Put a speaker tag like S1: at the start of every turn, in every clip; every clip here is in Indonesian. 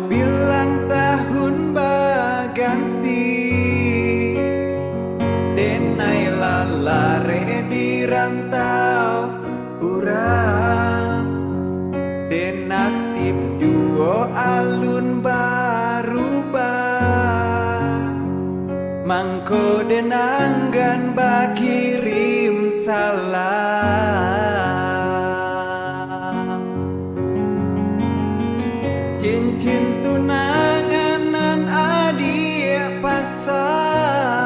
S1: Bilang tahun baganti denai lalare di rantau urang den nasib juo alun barubah mangko den anggan bakirim salam cincin tunanganan adik pasang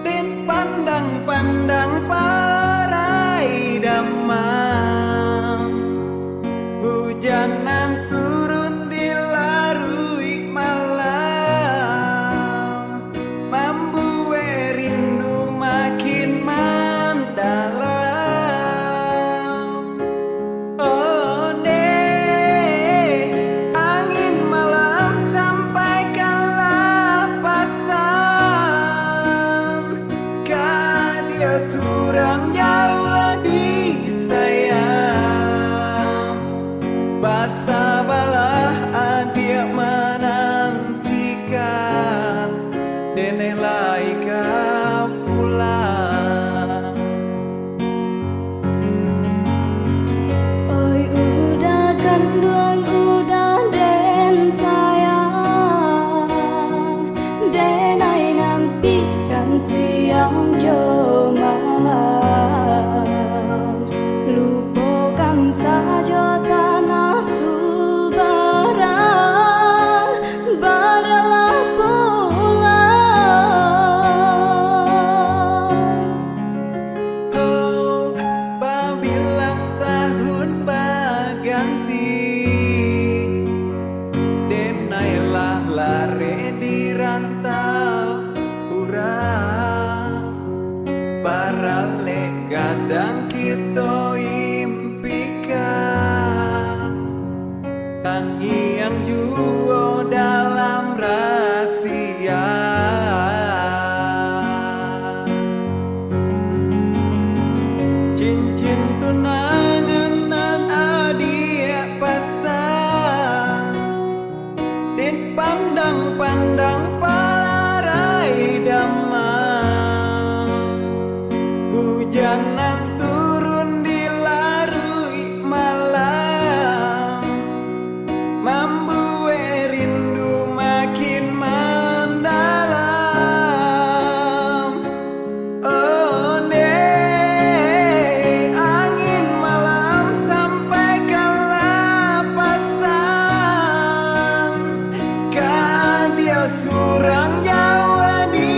S1: den pandang-pandang parai damang hujanan turun dilarui malam membuat rindu makin mendalam. Oh deh, angin malam sampai ke lapasan, dia surang jauh di sayang. Basa balah adik menantikan dene laika pulang.
S2: Oi udah kandung udah den sayang denai nantikan siang jo malam lupakan saja tanah subarang baliklah pulang.
S1: Oh, babilang tahun baganti denailah lare di rantau urang barale kadang kita impikan tangi yang juo dalam rahasia. Cincin tunanganan adik pasang den pandang-pandang palarai damang hujanan turun dilarui malam membuat rindu makin mendalam. Oh deh, angin malam sampai ke lapasan, dia surang jauh di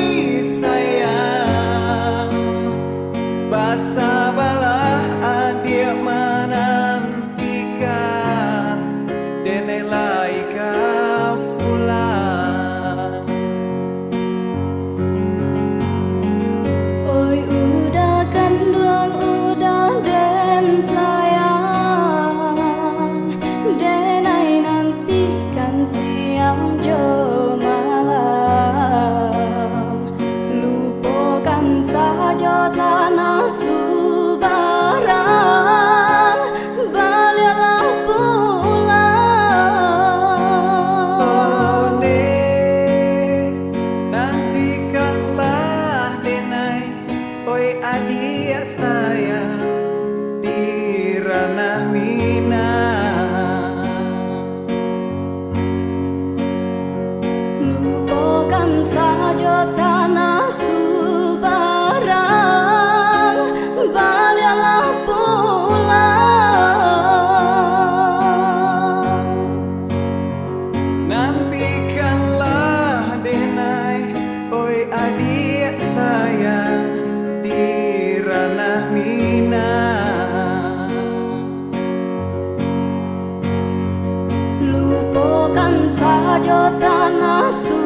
S1: sayang. Basa balah adik menantikan dene laika pulang.
S2: Oi udah kandung udah den sayang denai nantikan siang jo malam lupakan saja tanah subarang baliklah pulang.
S1: Oh deh, nantikanlah denai, oi adik sayang di ranah Minang.
S2: Lupakan saja tanah subarang baliklah pulang.
S1: Nantikanlah denai, oi adik sayang di ranah Minang.
S2: Lupakan saja tanah subarang